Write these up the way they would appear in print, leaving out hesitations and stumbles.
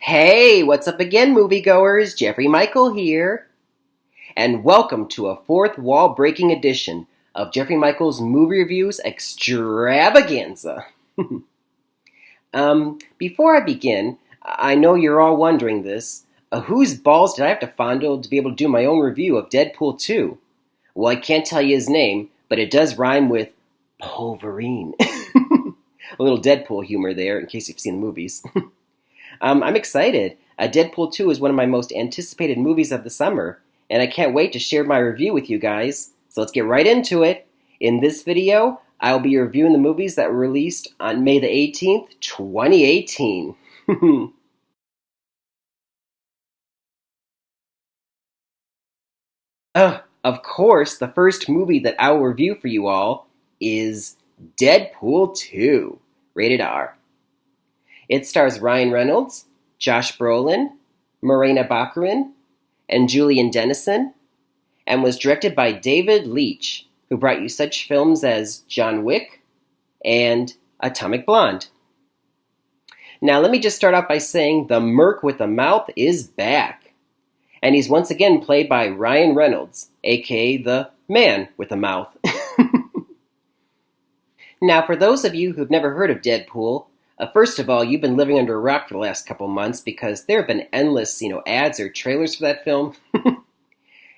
Hey, what's up again, moviegoers? Jeffrey Michael here, and welcome to a fourth wall-breaking edition of Jeffrey Michael's Movie Reviews Extravaganza. Before I begin, I know you're all wondering this. Whose balls did I have to fondle to be able to do my own review of Deadpool 2? Well, I can't tell you his name, but it does rhyme with Wolverine. A little Deadpool humor there, in case you've seen the movies. I'm excited. Deadpool 2 is one of my most anticipated movies of the summer, and I can't wait to share my review with you guys. So let's get right into it. In this video, I'll be reviewing the movies that were released on May the 18th, 2018. Of course, the first movie that I will review for you all is Deadpool 2, rated R. It stars Ryan Reynolds, Josh Brolin, Morena Baccarin, and Julian Dennison, and was directed by David Leitch, who brought you such films as John Wick and Atomic Blonde. Now let me just start off by saying the Merc with the Mouth is back, and he's once again played by Ryan Reynolds, aka the Man with the Mouth. Now for those of you who've never heard of Deadpool, first of all, you've been living under a rock for the last couple months because there have been endless, ads or trailers for that film.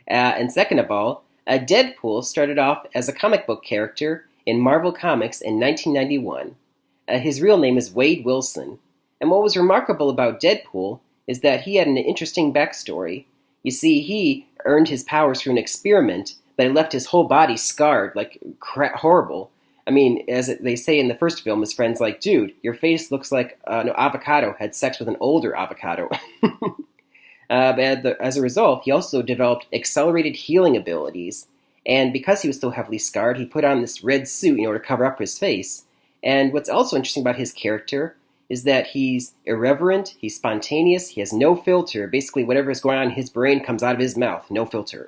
And second of all, Deadpool started off as a comic book character in Marvel Comics in 1991. His real name is Wade Wilson. And what was remarkable about Deadpool is that he had an interesting backstory. You see, he earned his powers through an experiment, but it left his whole body scarred, like horrible. I mean, as they say in the first film, his friend's like, dude, your face looks like an avocado had sex with an older avocado. But as a result, he also developed accelerated healing abilities. And because he was so heavily scarred, he put on this red suit, to cover up his face. And what's also interesting about his character is that he's irreverent, he's spontaneous, he has no filter. Basically, whatever is going on in his brain comes out of his mouth, no filter.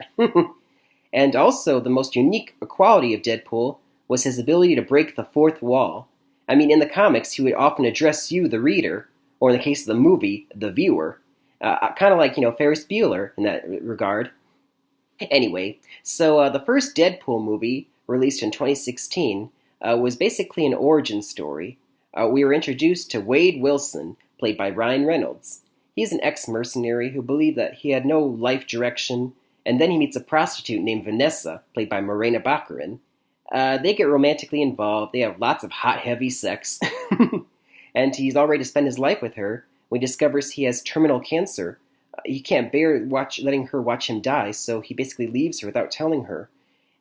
And also, the most unique quality of Deadpool was his ability to break the fourth wall. I mean, in the comics, he would often address you, the reader, or in the case of the movie, the viewer. Kind of like, Ferris Bueller in that regard. Anyway, so the first Deadpool movie, released in 2016, was basically an origin story. We were introduced to Wade Wilson, played by Ryan Reynolds. He's an ex-mercenary who believed that he had no life direction, and then he meets a prostitute named Vanessa, played by Morena Baccarin. They get romantically involved, they have lots of hot, heavy sex, and he's all ready to spend his life with her when he discovers he has terminal cancer. He can't bear letting her watch him die, so he basically leaves her without telling her.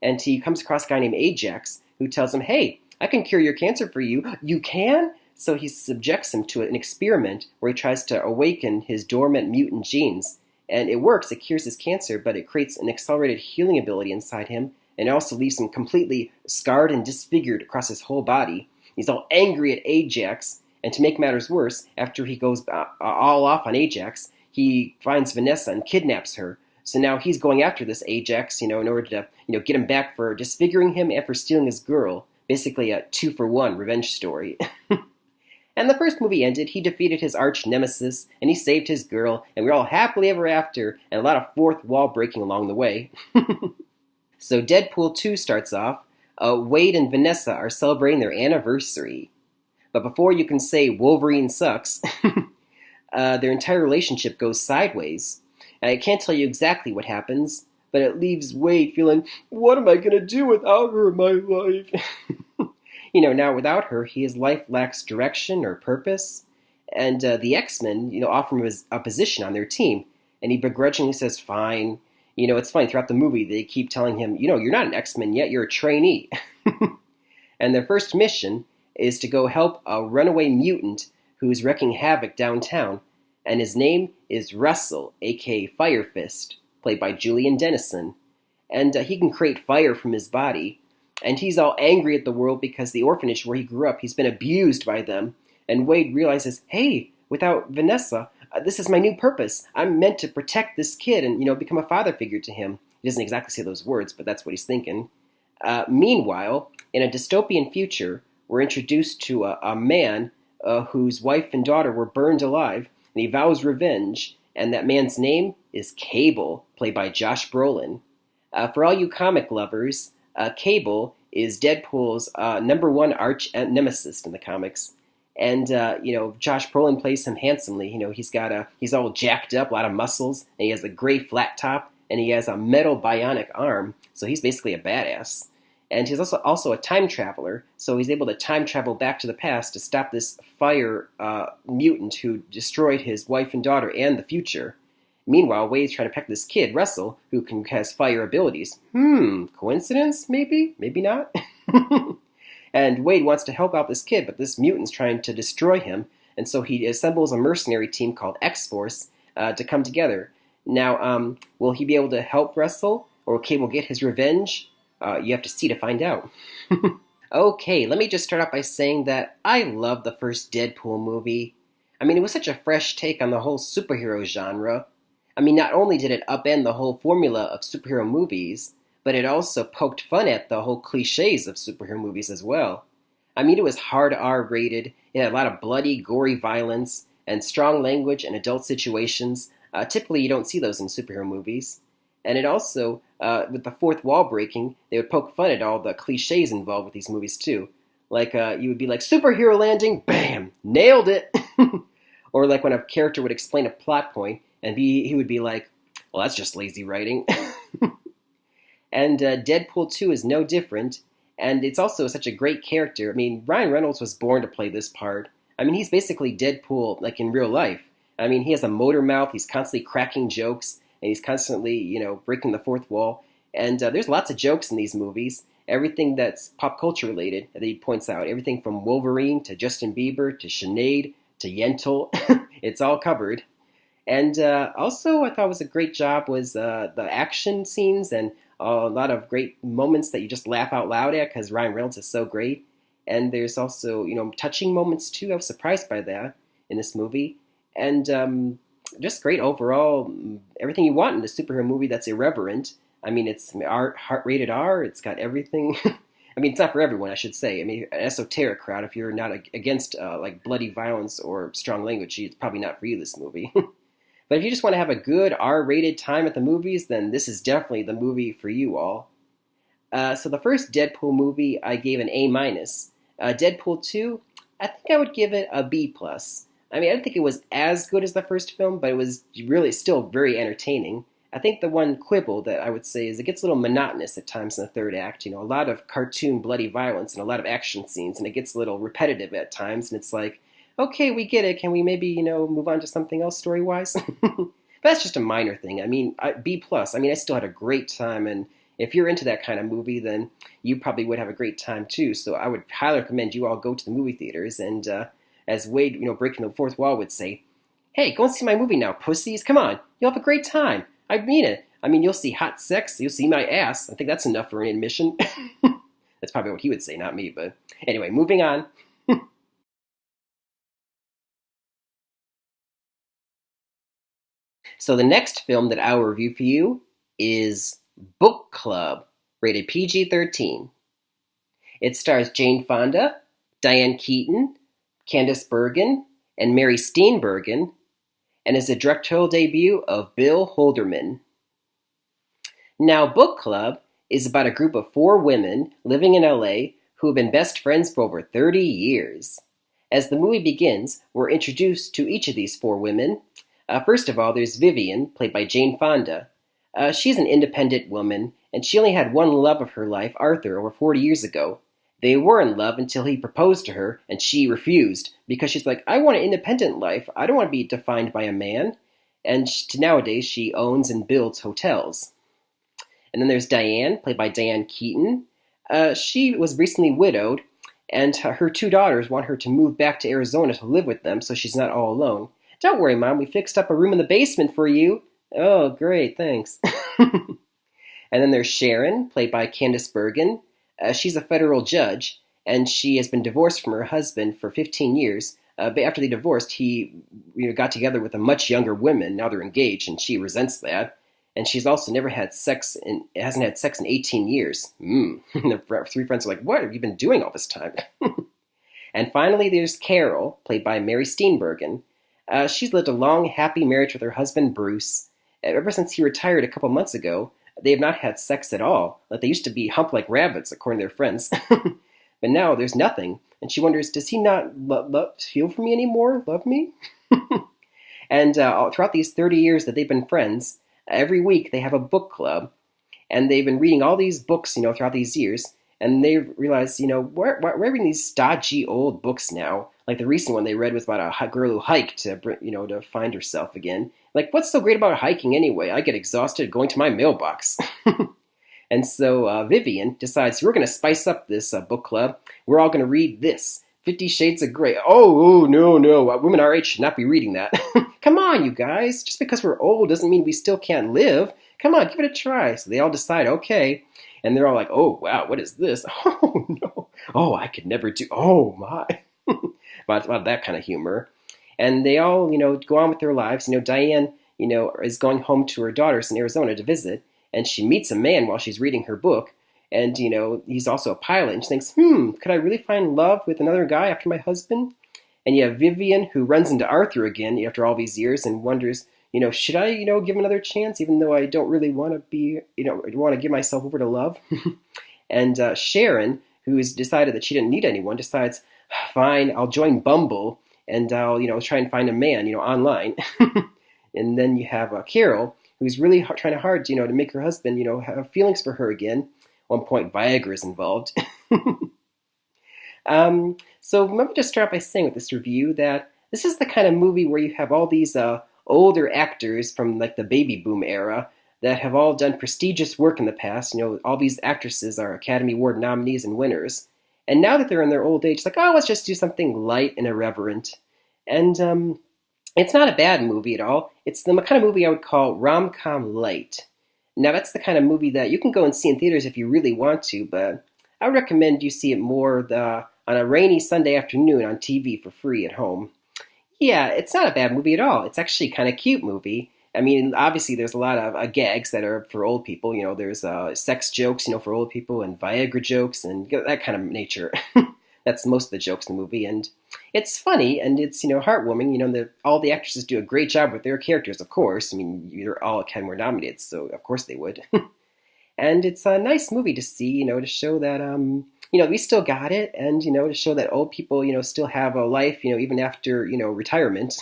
And he comes across a guy named Ajax, who tells him, hey, I can cure your cancer for you. You can? So he subjects him to an experiment where he tries to awaken his dormant mutant genes. And it works, it cures his cancer, but it creates an accelerated healing ability inside him, and it also leaves him completely scarred and disfigured across his whole body. He's all angry at Ajax, and to make matters worse, after he goes all off on Ajax, he finds Vanessa and kidnaps her. So now he's going after this Ajax, in order to, get him back for disfiguring him and for stealing his girl. Basically a 2-for-1 revenge story. And the first movie ended, he defeated his arch nemesis, and he saved his girl, and we're all happily ever after, and a lot of fourth wall breaking along the way. So Deadpool 2 starts off. Wade and Vanessa are celebrating their anniversary. But before you can say Wolverine sucks, their entire relationship goes sideways. I can't tell you exactly what happens, but it leaves Wade feeling, what am I going to do without her in my life? Now without her, his life lacks direction or purpose. And the X-Men, offer him a position on their team. And he begrudgingly says, fine. It's funny, throughout the movie, they keep telling him, you're not an X-Men yet, you're a trainee. And their first mission is to go help a runaway mutant who's wreaking havoc downtown. And his name is Russell, aka Fire Fist, played by Julian Dennison. And he can create fire from his body. And he's all angry at the world because the orphanage where he grew up, he's been abused by them. And Wade realizes, hey, without Vanessa, this is my new purpose. I'm meant to protect this kid and, become a father figure to him. He doesn't exactly say those words, but that's what he's thinking. Meanwhile, in a dystopian future, we're introduced to a man whose wife and daughter were burned alive, and he vows revenge. And that man's name is Cable, played by Josh Brolin. For all you comic lovers, Cable is Deadpool's number one arch nemesis in the comics. And Josh Brolin plays him handsomely. He's all jacked up, a lot of muscles, and he has a gray flat top, and he has a metal bionic arm. So he's basically a badass. And he's also a time traveler, so he's able to time travel back to the past to stop this fire mutant who destroyed his wife and daughter and the future. Meanwhile, Wade's trying to protect this kid, Russell, who has fire abilities. Coincidence? Maybe? Maybe not? And Wade wants to help out this kid, but this mutant's trying to destroy him, and so he assembles a mercenary team called X-Force to come together. Now, will he be able to help Russell, or will Cable get his revenge? You have to see to find out. Okay, let me just start off by saying that I love the first Deadpool movie. I mean, it was such a fresh take on the whole superhero genre. I mean, not only did it upend the whole formula of superhero movies, but it also poked fun at the whole cliches of superhero movies as well. I mean, it was hard R-rated, it had a lot of bloody, gory violence, and strong language and adult situations. Typically, you don't see those in superhero movies. And it also, with the fourth wall breaking, they would poke fun at all the cliches involved with these movies too. Like, you would be like, superhero landing, bam, nailed it! Or like when a character would explain a plot point, and he would be like, well, that's just lazy writing. And Deadpool 2 is no different, and it's also such a great character. I mean, Ryan Reynolds was born to play this part. I mean, he's basically Deadpool, like in real life. I mean, he has a motor mouth, he's constantly cracking jokes, and he's constantly, breaking the fourth wall. And there's lots of jokes in these movies. Everything that's pop culture related that he points out. Everything from Wolverine to Justin Bieber to Sinead to Yentl. It's all covered. And also, I thought was a great job was the action scenes and a lot of great moments that you just laugh out loud at because Ryan Reynolds is so great. And there's also, touching moments too. I was surprised by that in this movie. And just great overall, everything you want in a superhero movie that's irreverent. I mean, it's rated R, it's got everything. I mean, it's not for everyone, I should say. I mean, an esoteric crowd, if you're not against like bloody violence or strong language, it's probably not for you, this movie. But if you just want to have a good R-rated time at the movies, then this is definitely the movie for you all. So the first Deadpool movie, I gave an A-. Deadpool 2, I think I would give it a B+. I mean, I didn't think it was as good as the first film, but it was really still very entertaining. I think the one quibble that I would say is it gets a little monotonous at times in the third act. A lot of cartoon bloody violence and a lot of action scenes, and it gets a little repetitive at times, and it's like, okay, we get it. Can we maybe, move on to something else story-wise? But that's just a minor thing. I mean, B+. I mean, I still had a great time, and if you're into that kind of movie, then you probably would have a great time too. So I would highly recommend you all go to the movie theaters, and as Wade, breaking the fourth wall would say, hey, go and see my movie now, pussies. Come on, you'll have a great time. I mean it. I mean, you'll see hot sex, you'll see my ass. I think that's enough for an admission. That's probably what he would say, not me. But anyway, moving on. So the next film that I will review for you is Book Club, rated PG-13. It stars Jane Fonda, Diane Keaton, Candice Bergen, and Mary Steenburgen, and is the directorial debut of Bill Holderman. Now, Book Club is about a group of 4 women living in LA who have been best friends for over 30 years. As the movie begins, we're introduced to each of these 4 women. First of all, there's Vivian, played by Jane Fonda. She's an independent woman, and she only had one love of her life, Arthur, over 40 years ago. They were in love until he proposed to her, and she refused, because she's like, I want an independent life. I don't want to be defined by a man. And nowadays, she owns and builds hotels. And then there's Diane, played by Diane Keaton. She was recently widowed, and her 2 daughters want her to move back to Arizona to live with them so she's not all alone. Don't worry, Mom, we fixed up a room in the basement for you. Oh, great, thanks. And then there's Sharon, played by Candice Bergen. She's a federal judge, and she has been divorced from her husband for 15 years. But after they divorced, he got together with a much younger woman. Now they're engaged, and she resents that. And she's also never had sex, and hasn't had sex in 18 years. The 3 friends are like, what have you been doing all this time? And finally, there's Carol, played by Mary Steenburgen. She's lived a long, happy marriage with her husband, Bruce. Ever since he retired a couple months ago, they have not had sex at all. Like they used to be humped like rabbits, according to their friends. But now there's nothing, and she wonders, does he not feel for me anymore? Love me? And throughout these 30 years that they've been friends, every week they have a book club, and they've been reading all these books, throughout these years, and they've realized, we're reading these stodgy old books now. Like the recent one they read was about a girl who hiked to find herself again. Like, what's so great about hiking anyway? I get exhausted going to my mailbox. And so Vivian decides we're going to spice up this book club. We're all going to read this, 50 Shades of Grey. Oh, no, no. Women our age should not be reading that. Come on, you guys. Just because we're old doesn't mean we still can't live. Come on, give it a try. So they all decide, okay. And they're all like, oh, wow, what is this? Oh, no. Oh, I could never do. Oh, my. about that kind of humor. And they all, go on with their lives. Diane, is going home to her daughters in Arizona to visit. And she meets a man while she's reading her book. And, he's also a pilot. And she thinks, could I really find love with another guy after my husband? And you have Vivian, who runs into Arthur again after all these years and wonders, should I, give him another chance, even though I don't really want to be, want to give myself over to love? And Sharon, who's decided that she didn't need anyone, decides, fine, I'll join Bumble and I'll, try and find a man, online. And then you have Carol, who's really trying hard, to make her husband, have feelings for her again. At one point, Viagra is involved. So let me just start by saying with this review that this is the kind of movie where you have all these older actors from like the baby boom era that have all done prestigious work in the past. All these actresses are Academy Award nominees and winners. And now that they're in their old age, it's like, oh, let's just do something light and irreverent. And it's not a bad movie at all. It's the kind of movie I would call rom-com light. Now, that's the kind of movie that you can go and see in theaters if you really want to, but I would recommend you see it more on a rainy Sunday afternoon on TV for free at home. Yeah, it's not a bad movie at all. It's actually kind of cute movie. I mean, obviously there's a lot of gags that are for old people. There's sex jokes, for old people and Viagra jokes and that kind of nature. That's most of the jokes in the movie. And it's funny and it's, heartwarming. All the actresses do a great job with their characters, of course. I mean, they're all Academy Award nominated, so of course they would. And it's a nice movie to see, to show that, we still got it. And, to show that old people, still have a life, even after, retirement.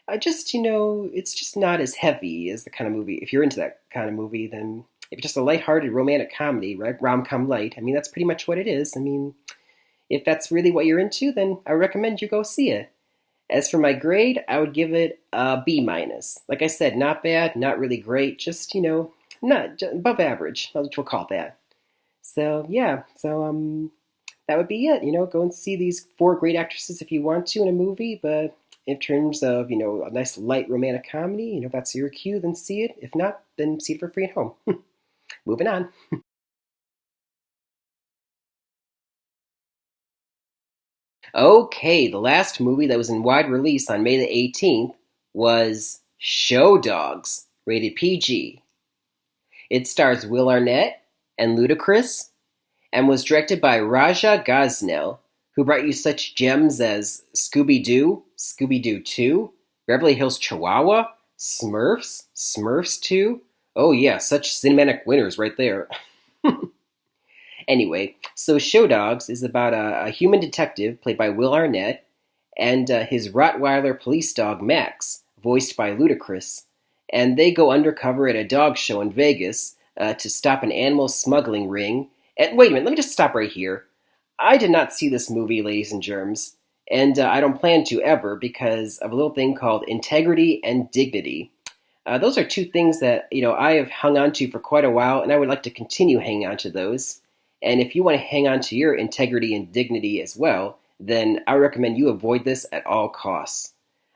It's just not as heavy as the kind of movie. If you're into that kind of movie, then if it's just a lighthearted romantic comedy, right, rom-com light, I mean, that's pretty much what it is. I mean, if that's really what you're into, then I recommend you go see it. As for my grade, I would give it a B-. Like I said, not bad, not really great, just, not above average, we'll call it that. So, yeah, that would be it. Go and see these 4 great actresses if you want to in a movie, but in terms of, a nice light romantic comedy, if that's your cue, then see it. If not, then see it for free at home. Moving on. Okay, the last movie that was in wide release on May the 18th was Show Dogs, rated PG. It stars Will Arnett and Ludacris, and was directed by Raja Gosnell, who brought you such gems as Scooby-Doo, Scooby-Doo 2, Beverly Hills Chihuahua, Smurfs, Smurfs 2. Oh yeah, such cinematic winners right there. Anyway, so Show Dogs is about a human detective played by Will Arnett and his Rottweiler police dog Max, voiced by Ludacris. And they go undercover at a dog show in Vegas to stop an animal smuggling ring. And wait a minute, let me just stop right here. I did not see this movie, ladies and germs, and I don't plan to ever because of a little thing called integrity and dignity. Those are 2 things that I have hung on to for quite a while, and I would like to continue hanging on to those. And if you want to hang on to your integrity and dignity as well, then I recommend you avoid this at all costs.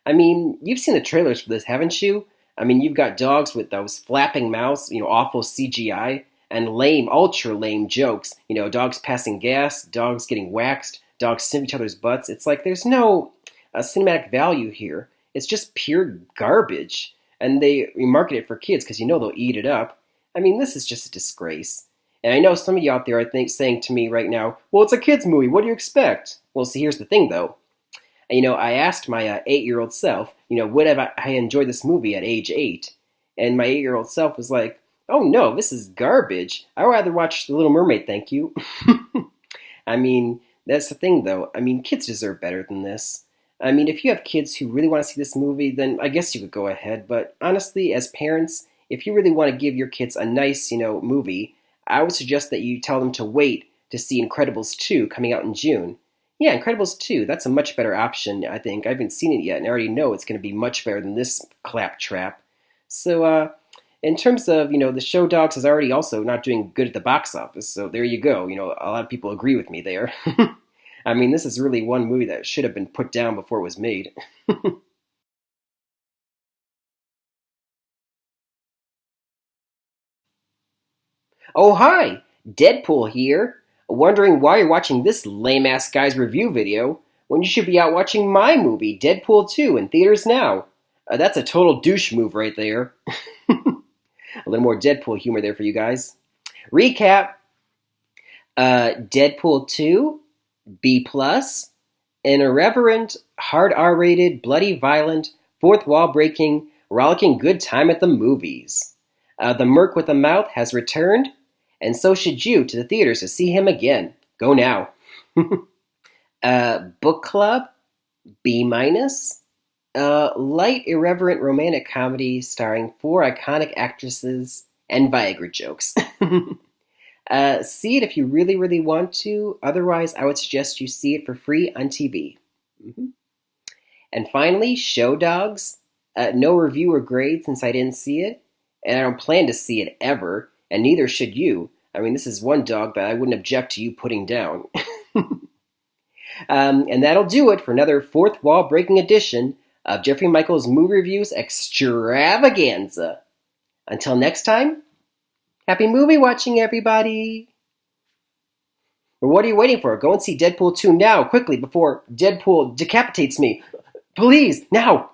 I mean, you've seen the trailers for this, haven't you? I mean, you've got dogs with those flapping mouths, awful CGI, and lame, ultra lame jokes. Dogs passing gas, dogs getting waxed, dogs sniff each other's butts. It's like there's no cinematic value here. It's just pure garbage. And they market it for kids because they'll eat it up. I mean, this is just a disgrace. And I know some of you out there are saying to me right now, well, it's a kid's movie. What do you expect? Well, see, here's the thing, though. I asked my 8-year-old self, would have I enjoyed this movie at age 8? And my 8-year-old self was like, oh no, this is garbage. I'd rather watch The Little Mermaid, thank you. I mean, that's the thing though. I mean, kids deserve better than this. I mean, if you have kids who really want to see this movie, then I guess you could go ahead. But honestly, as parents, if you really want to give your kids a nice, movie, I would suggest that you tell them to wait to see Incredibles 2 coming out in June. Yeah, Incredibles 2, that's a much better option, I think. I haven't seen it yet, and I already know it's going to be much better than this claptrap. So, in terms of, the Show Dogs is already also not doing good at the box office, so there you go. A lot of people agree with me there. I mean, this is really one movie that should have been put down before it was made. Oh, hi! Deadpool here. Wondering why you're watching this lame-ass guy's review video when you should be out watching my movie, Deadpool 2, in theaters now. That's a total douche move right there. A little more Deadpool humor there for you guys. Recap. Deadpool 2, B+, an irreverent, hard R-rated, bloody violent, fourth wall breaking, rollicking good time at the movies. The Merc with a Mouth has returned, and so should you to the theaters to see him again. Go now. Book Club, B-, light, irreverent romantic comedy starring 4 iconic actresses and Viagra jokes. See it if you really, really want to. Otherwise, I would suggest you see it for free on TV. Mm-hmm. And finally, Show Dogs. No review or grade since I didn't see it, and I don't plan to see it ever, and neither should you. I mean, this is one dog that I wouldn't object to you putting down. And that'll do it for another fourth wall breaking edition of Jeffrey Michaels Movie Reviews Extravaganza. Until next time, happy movie watching, everybody! Or what are you waiting for? Go and see Deadpool 2 now, quickly, before Deadpool decapitates me. Please, now!